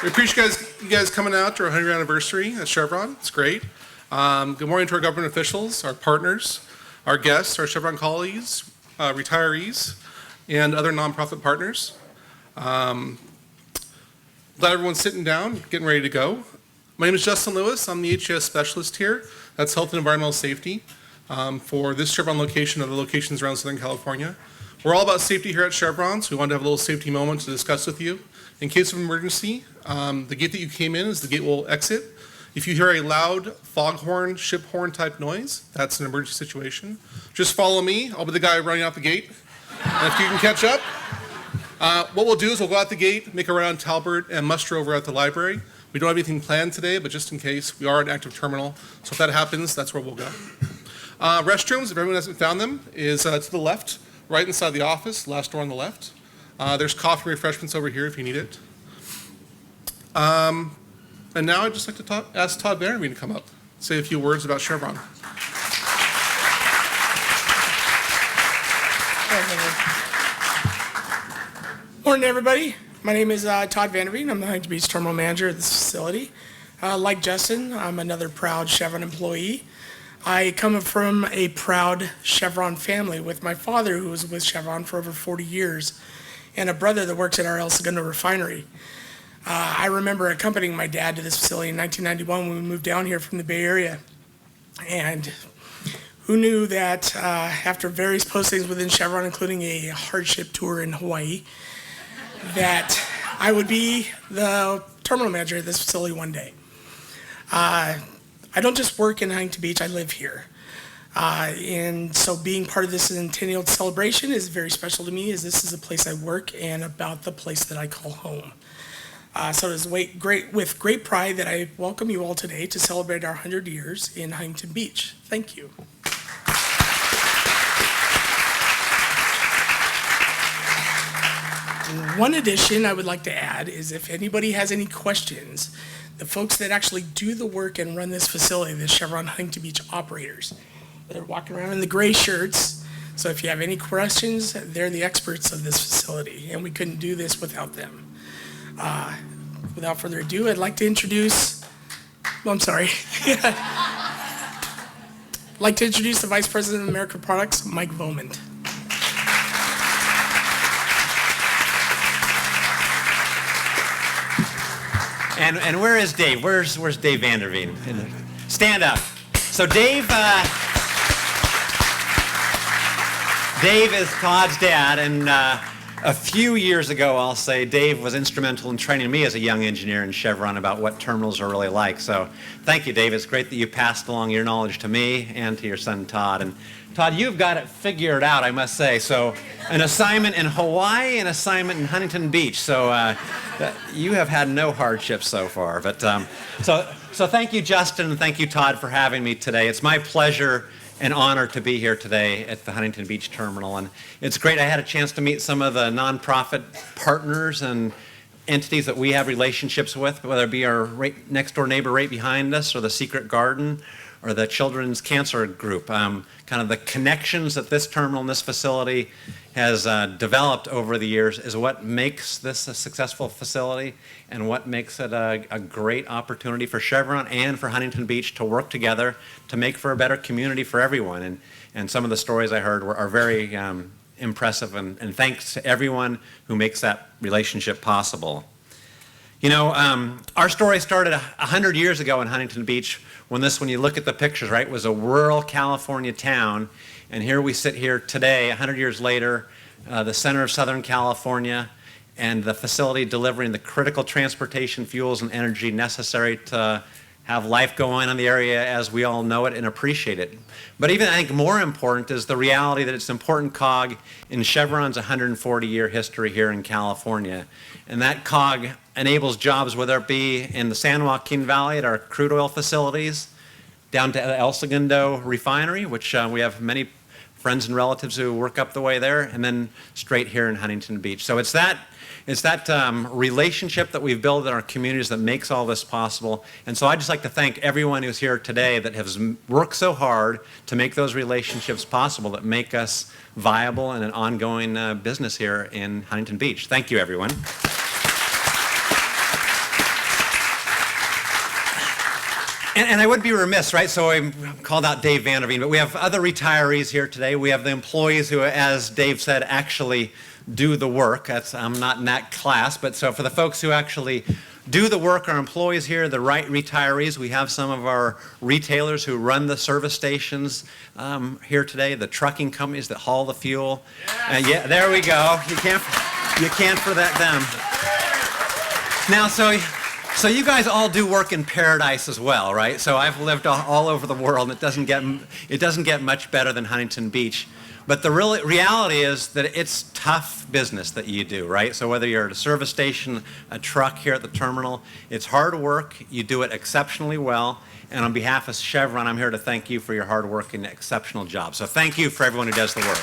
We appreciate you guys coming out to our 100th anniversary at Chevron. It's great. Good morning to our government officials, our partners, our guests, our Chevron colleagues, retirees, and other nonprofit partners. Glad everyone's sitting down, getting ready to go. My name is Justin Lewis. I'm the HES specialist here. That's Health and Environmental Safety for this Chevron location and other locations around Southern California. We're all about safety here at Chevron, so we wanted to have a little safety moment to discuss with you. In case of emergency, the gate that you came in is the gate we'll exit. If you hear a loud foghorn, ship horn type noise, that's an emergency situation. Just follow me. I'll be the guy running out the gate. And if you can catch up, what we'll do is we'll go out the gate, make a run on Talbert, and muster over at the library. We don't have anything planned today, but just in case, we are an active terminal. So if that happens, that's where we'll go. Restrooms, if everyone hasn't found them, is to the left, right inside the office, last door on the left. There's coffee and refreshments over here if you need it. And now I'd just like to ask Todd Vanderveen to come up, say a few words about Chevron. Morning, everybody. My name is Todd Vanderveen. I'm the Huntington Beach Terminal Manager at this facility. Like Justin, I'm another proud Chevron employee. I come from a proud Chevron family with my father, who was with Chevron for over 40 years, and a brother that works at our El Segundo refinery. I remember accompanying my dad to this facility in 1991 when we moved down here from the Bay Area. And who knew that after various postings within Chevron, including a hardship tour in Hawaii, that I would be the terminal manager at this facility one day. I don't just work in Huntington Beach, I live here. And so being part of this centennial celebration is very special to me, as this is a place I work and about the place that I call home. So it is with great pride that I welcome you all today to celebrate our 100 years in Huntington Beach. Thank you. One addition I would like to add is if anybody has any questions, the folks that actually do the work and run this facility, the Chevron Huntington Beach operators, they're walking around in the gray shirts. So if you have any questions, they're the experts of this facility, and we couldn't do this without them. Without further ado, I'd like to introduce, the Vice President of American Products, Mike Vomand. And where is Dave? Where's Dave Vanderveen? Stand up. So Dave is Todd's dad, and a few years ago, I'll say, Dave was instrumental in training me as a young engineer in Chevron about what terminals are really like. So thank you, Dave. It's great that you passed along your knowledge to me and to your son, Todd. And Todd, you've got it figured out, I must say. So an assignment in Hawaii, an assignment in Huntington Beach. So you have had no hardships so far. But so thank you, Justin, and thank you, Todd, for having me today. It's my pleasure and honor to be here today at the Huntington Beach Terminal. And it's great. I had a chance to meet some of the nonprofit partners and entities that we have relationships with, whether it be our next door neighbor right behind us, or the Secret Garden, or the Children's Cancer Group. Kind of the connections that this terminal and this facility has developed over the years is what makes this a successful facility and what makes it a great opportunity for Chevron and for Huntington Beach to work together to make for a better community for everyone. And some of the stories I heard are very impressive, and thanks to everyone who makes that relationship possible. You know, our story started 100 years ago in Huntington Beach when you look at the pictures, right, was a rural California town. And here we sit here today, 100 years later, the center of Southern California, and the facility delivering the critical transportation fuels and energy necessary to have life go on in the area as we all know it and appreciate it. But even I think more important is the reality that it's an important cog in Chevron's 140-year history here in California. And that cog enables jobs, whether it be in the San Joaquin Valley at our crude oil facilities, down to the El Segundo refinery, which we have many friends and relatives who work up the way there, and then straight here in Huntington Beach. So it's that relationship that we've built in our communities that makes all this possible. And so I'd just like to thank everyone who's here today that has worked so hard to make those relationships possible that make us viable and an ongoing business here in Huntington Beach. Thank you, everyone. And I would be remiss, right? So I called out Dave Vanderveen, but we have other retirees here today. We have the employees who, as Dave said, actually do the work. I'm not in that class, but so for the folks who actually do the work, our employees here, the right retirees, we have some of our retailers who run the service stations here today, the trucking companies that haul the fuel. Yeah, there we go. You can't forget them. Now, so you guys all do work in paradise as well, right? So I've lived all over the world, and it doesn't get much better than Huntington Beach. But the reality is that it's tough business that you do, right? So whether you're at a service station, a truck here at the terminal, it's hard work. You do it exceptionally well. And on behalf of Chevron, I'm here to thank you for your hard work and exceptional job. So thank you for everyone who does the work.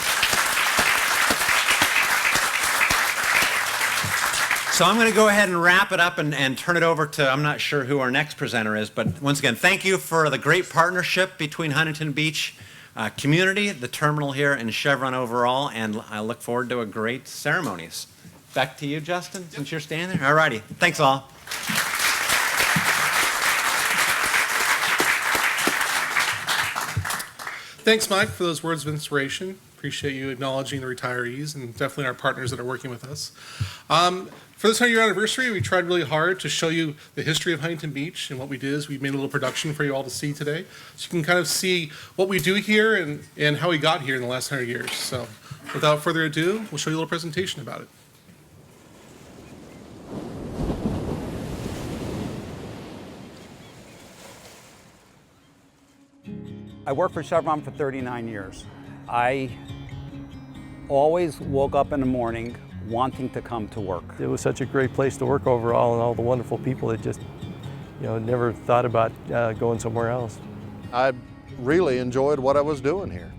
So I'm going to go ahead and wrap it up and turn it over to, I'm not sure who our next presenter is, but once again, thank you for the great partnership between Huntington Beach community, the terminal here, and Chevron overall, and I look forward to a great ceremonies. Back to you, Justin, since you're standing there. All righty. Thanks, all. Thanks, Mike, for those words of inspiration. Appreciate you acknowledging the retirees and definitely our partners that are working with us. For this 100-year anniversary, we tried really hard to show you the history of Huntington Beach, and what we did is we made a little production for you all to see today. So you can kind of see what we do here and how we got here in the last 100 years. So without further ado, we'll show you a little presentation about it. I worked for Chevron for 39 years. I always woke up in the morning wanting to come to work. It was such a great place to work overall, and all the wonderful people that just, never thought about going somewhere else. I really enjoyed what I was doing here.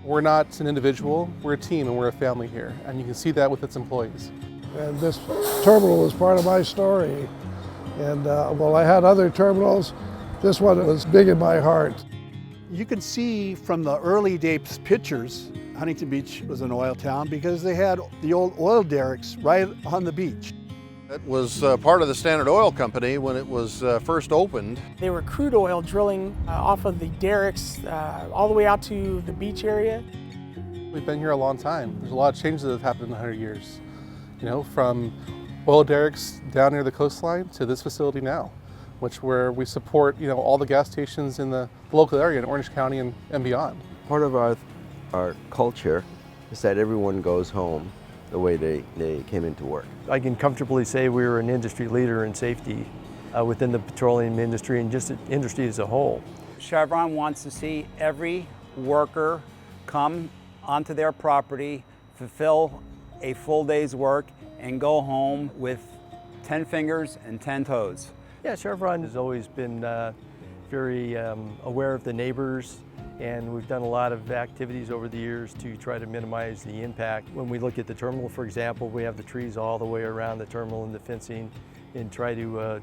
We're not an individual, we're a team, and we're a family here, and you can see that with its employees. And this terminal was part of my story. And while I had other terminals, this one was big in my heart. You can see from the early days pictures, Huntington Beach was an oil town because they had the old oil derricks right on the beach. It was part of the Standard Oil Company when it was first opened. They were crude oil drilling off of the derricks all the way out to the beach area. We've been here a long time. There's a lot of changes that have happened in 100 years. From oil derricks down near the coastline to this facility now, where we support, all the gas stations in the local area in Orange County and beyond. Part of our culture is that everyone goes home the way they came into work. I can comfortably say we were an industry leader in safety within the petroleum industry and just the industry as a whole. Chevron wants to see every worker come onto their property, fulfill a full day's work, and go home with 10 fingers and 10 toes. Yeah, Chevron has always been very aware of the neighbors, and we've done a lot of activities over the years to try to minimize the impact. When we look at the terminal, for example, we have the trees all the way around the terminal and the fencing, and try to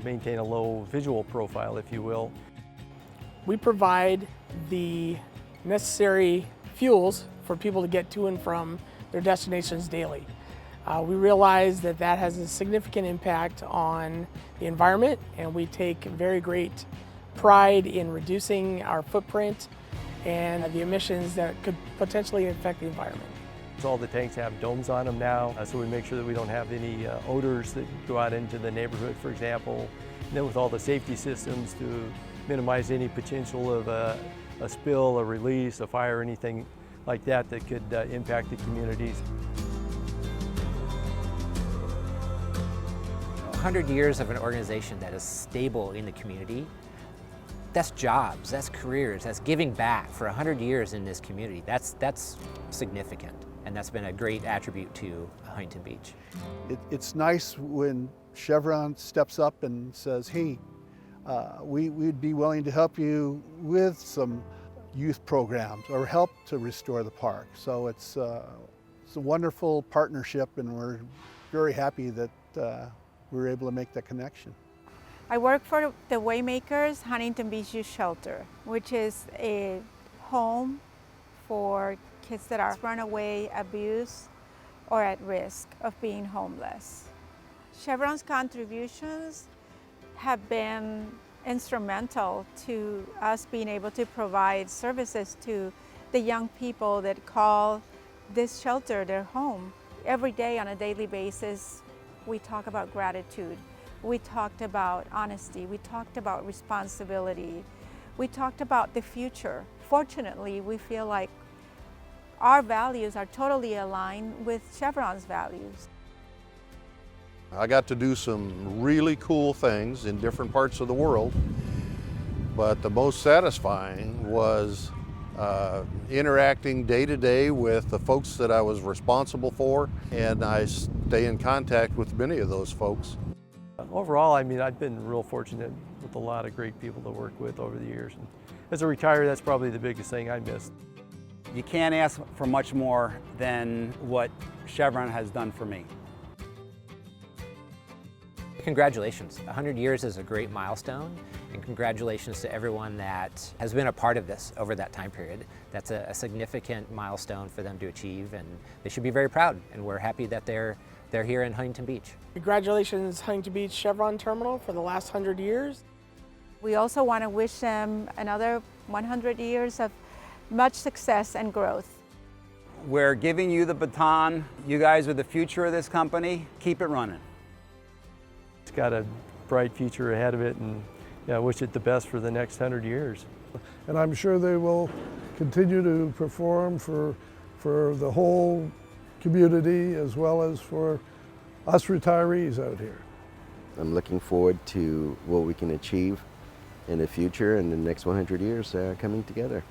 maintain a low visual profile, if you will. We provide the necessary fuels for people to get to and from their destinations daily. We realize that has a significant impact on the environment, and we take very great pride in reducing our footprint and the emissions that could potentially affect the environment. All the tanks have domes on them now, so we make sure that we don't have any odors that go out into the neighborhood, for example. And then with all the safety systems to minimize any potential of a spill, a release, a fire, anything like that could impact the communities. 100 years of an organization that is stable in the community, that's jobs, that's careers, that's giving back for 100 years in this community. That's significant, and that's been a great attribute to Huntington Beach. It's nice when Chevron steps up and says, hey, we'd be willing to help you with some youth programs or help to restore the park. So it's a wonderful partnership, and we're very happy that we were able to make that connection. I work for the Waymakers Huntington Beach Youth Shelter, which is a home for kids that are runaway, abused, or at risk of being homeless. Chevron's contributions have been instrumental to us being able to provide services to the young people that call this shelter their home. Every day on a daily basis, we talk about gratitude. We talked about honesty. We talked about responsibility. We talked about the future. Fortunately, we feel like our values are totally aligned with Chevron's values. I got to do some really cool things in different parts of the world, but the most satisfying was interacting day to day with the folks that I was responsible for, and I stay in contact with many of those folks. Overall, I mean, I've been real fortunate with a lot of great people to work with over the years. And as a retiree, that's probably the biggest thing I missed. You can't ask for much more than what Chevron has done for me. Congratulations. 100 years is a great milestone, and congratulations to everyone that has been a part of this over that time period. That's a significant milestone for them to achieve, and they should be very proud, and we're happy that they're here in Huntington Beach. Congratulations, Huntington Beach Chevron Terminal, for the last 100 years. We also want to wish them another 100 years of much success and growth. We're giving you the baton. You guys are the future of this company. Keep it running. It's got a bright future ahead of it, and I wish it the best for the next 100 years. And I'm sure they will continue to perform for the whole community as well as for us retirees out here. I'm looking forward to what we can achieve in the future and the next 100 years coming together.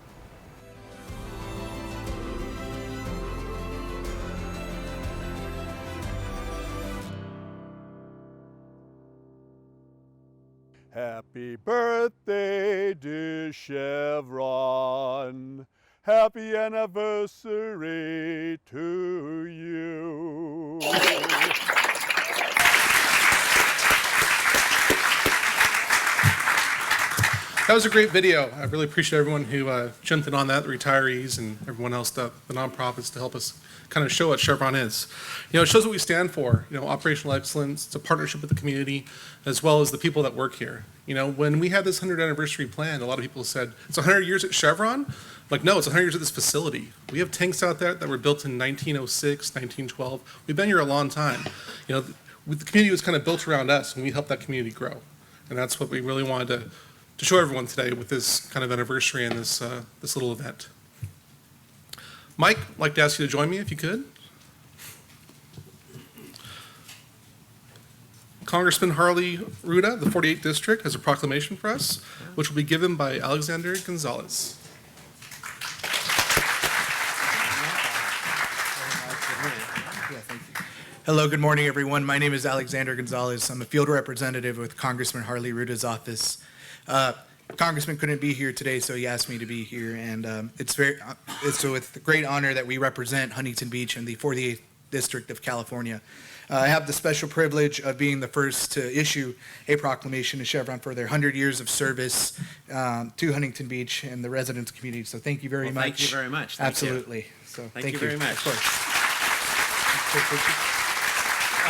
Happy birthday, dear Chevron. Happy anniversary to you. That was a great video. I really appreciate everyone who jumped in on that, the retirees and everyone else, the nonprofits, to help us kind of show what Chevron is. It shows what we stand for, operational excellence. It's a partnership with the community as well as the people that work here. When we had this 100th anniversary planned, a lot of people said, it's 100 years at Chevron? Like, no, it's 100 years at this facility. We have tanks out there that were built in 1906, 1912. We've been here a long time. The community was kind of built around us, and we helped that community grow. And that's what we really wanted to show everyone today with this kind of anniversary and this little event. Mike, I'd like to ask you to join me if you could. Congressman Harley Ruda, the 48th District, has a proclamation for us, which will be given by Alexander Gonzalez. Hello, good morning, everyone. My name is Alexander Gonzalez. I'm a field representative with Congressman Harley Ruda's office. Congressman couldn't be here today, so he asked me to be here, and it's with great honor that we represent Huntington Beach and the 48th District of California. I have the special privilege of being the first to issue a proclamation to Chevron for their 100 years of service to Huntington Beach and the residents community. So thank you very much. Thank you very much. Thank Absolutely. You. So thank you very much. Of course.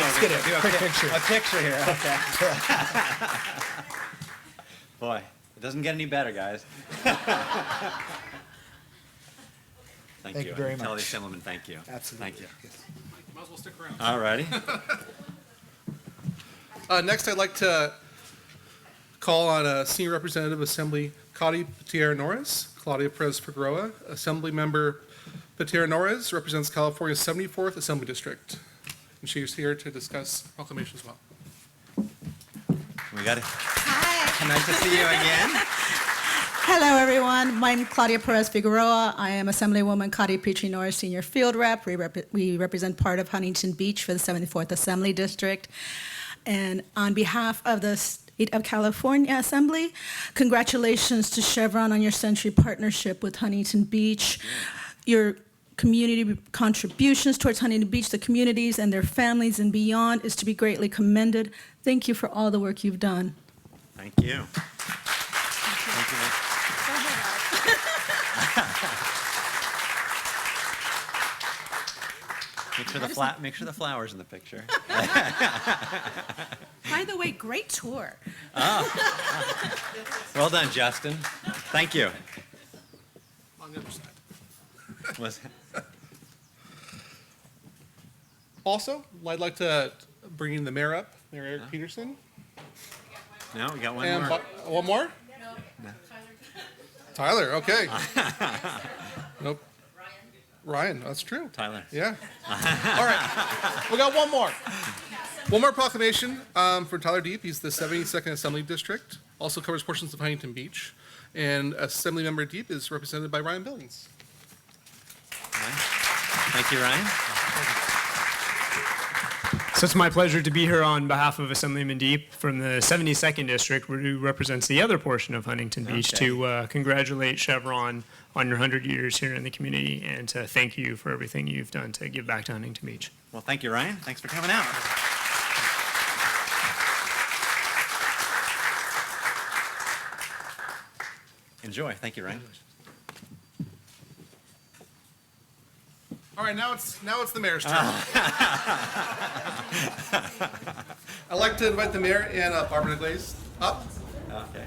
Let's get a quick picture. A picture here. Okay. Boy, it doesn't get any better, guys. Thank you very much. Tell the assemblyman thank you. Absolutely. Thank you. Yes. Might as well stick around. All righty. Next, I'd like to call on Senior Representative Assembly Cody Gutierrez-Norris. Claudia Perez-Figueroa. Assembly Member Gutierrez-Norris represents California's 74th Assembly District. And she is here to discuss proclamation as well. We got it. Hi. Nice to see you again. Hello, everyone. My name is Claudia Perez-Figueroa. I am Assemblywoman Cody Petrie-Norris, Senior Field Rep. We represent part of Huntington Beach for the 74th Assembly District. And on behalf of the State of California Assembly, congratulations to Chevron on your century partnership with Huntington Beach. Your community contributions towards Huntington Beach, the communities and their families and beyond, is to be greatly commended. Thank you for all the work you've done. Thank you. Thank you. Make sure the flower's in the picture. By the way, great tour. Well done, Justin. Thank you. On the other side. Also, I'd like to bring in the mayor up, Mayor Eric Peterson. No, we got one And more. one more? No. Tyler, okay. Nope. Ryan, that's true. Tyler. Yeah. All right. We got one more. One more proclamation for Tyler Deep. He's the 72nd Assembly District. Also covers portions of Huntington Beach. And Assembly Member Deep is represented by Ryan Billings. Thank you, Ryan. So it's my pleasure to be here on behalf of Assemblyman Deep from the 72nd District, who represents the other portion of Huntington Beach, to congratulate Chevron on your 100 years here in the community and to thank you for everything you've done to give back to Huntington Beach. Well, thank you, Ryan. Thanks for coming out. Enjoy. Thank you, Ryan. All right, now it's the mayor's turn. I'd like to invite the mayor and Barbara Glaze up. Okay.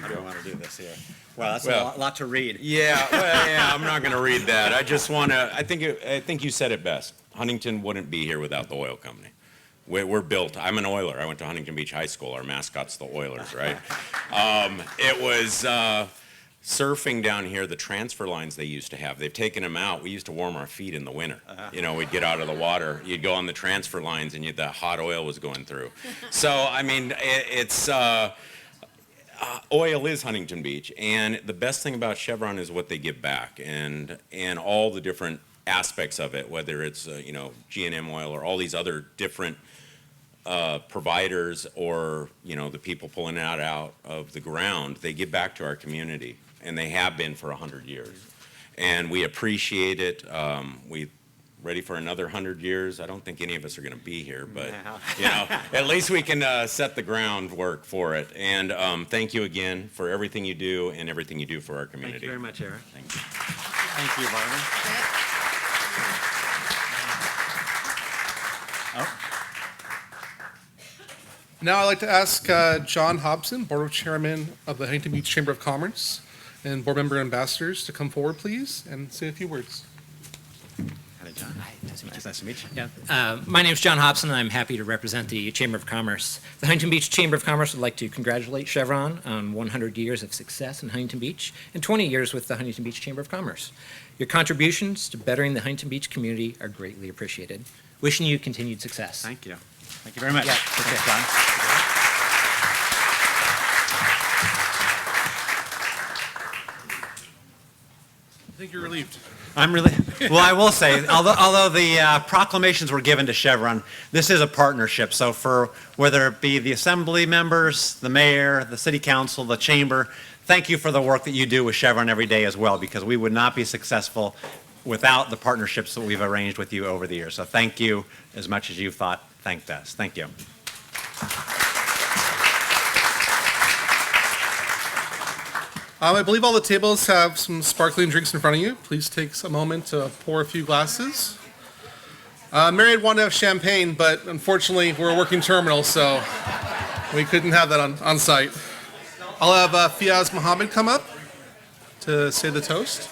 How do I want to do this here? Wow, that's a lot to read. Yeah, I'm not going to read that. I just want to, I think you said it best. Huntington wouldn't be here without the oil company. We're built. I'm an Oiler. I went to Huntington Beach High School. Our mascot's the Oilers, right? It was surfing down here, the transfer lines they used to have. They've taken them out. We used to warm our feet in the winter. You know, we'd get out of the water. You'd go on the transfer lines, and the hot oil was going through. So, I mean, oil is Huntington Beach, and the best thing about Chevron is what they give back, and all the different aspects of it, whether it's G&M oil or all these other different providers, or the people pulling it out of the ground. They give back to our community, and they have been for 100 years, and we appreciate it. We ready for another 100 years. I don't think any of us are going to be here, but at least we can set the groundwork for it. And thank you again for everything you do and everything you do for our community. Thank you very much, Eric. Thank you. Thank you, Barbara. Now I'd like to ask John Hobson, Board Chairman of the Huntington Beach Chamber of Commerce, and board member ambassadors to come forward, please, and say a few words. Hi, John. Hi, nice to meet you. Yeah. My name is John Hobson, and I'm happy to represent the Chamber of Commerce. The Huntington Beach Chamber of Commerce would like to congratulate Chevron on 100 years of success in Huntington Beach and 20 years with the Huntington Beach Chamber of Commerce. Your contributions to bettering the Huntington Beach community are greatly appreciated. Wishing you continued success. Thank you. Thank you very much. Yeah, Thanks, John. I think you're relieved. I'm really, well, I will say, although the proclamations were given to Chevron, this is a partnership. So for whether it be the assembly members, the mayor, the city council, the chamber, thank you for the work that you do with Chevron every day as well, because we would not be successful without the partnerships that we've arranged with you over the years. So thank you as much as you've thanked us. Thank you. I believe all the tables have some sparkling drinks in front of you. Please take a moment to pour a few glasses. Mary had wanted to have champagne, but unfortunately we're a working terminal, so we couldn't have that on site. I'll have Fiaz Mohammed come up to say the toast.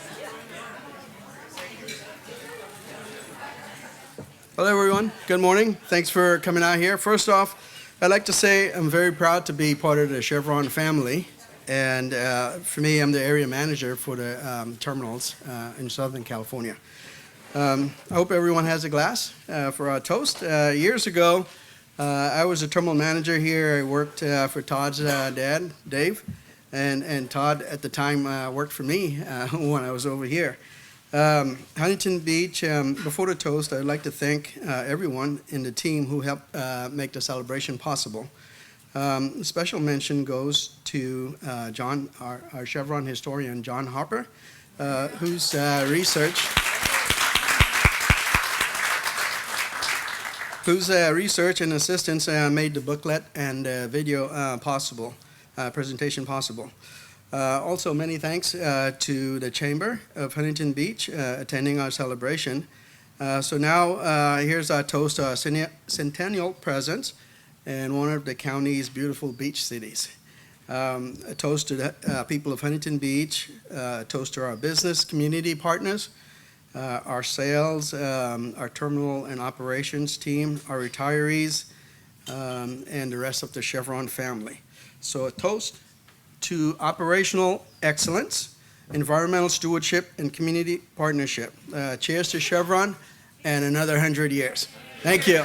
Hello everyone, good morning. Thanks for coming out here. First off, I'd like to say I'm very proud to be part of the Chevron family. And for me, I'm the area manager for the terminals in Southern California. I hope everyone has a glass for our toast. Years ago, I was a terminal manager here. I worked for Todd's dad, Dave, and Todd at the time worked for me when I was over here. Huntington Beach, before the toast, I'd like to thank everyone in the team who helped make the celebration possible. Special mention goes to John, our Chevron historian, John Harper, whose research and assistance made the booklet and video possible, presentation possible. Also, many thanks to the Chamber of Huntington Beach attending our celebration. So now here's our toast to our centennial presence in one of the county's beautiful beach cities. A toast to the people of Huntington Beach, a toast to our business community partners, our sales, our terminal and operations team, our retirees, and the rest of the Chevron family. So a toast to operational excellence, environmental stewardship, and community partnership. Cheers to Chevron and another 100 years. Thank you.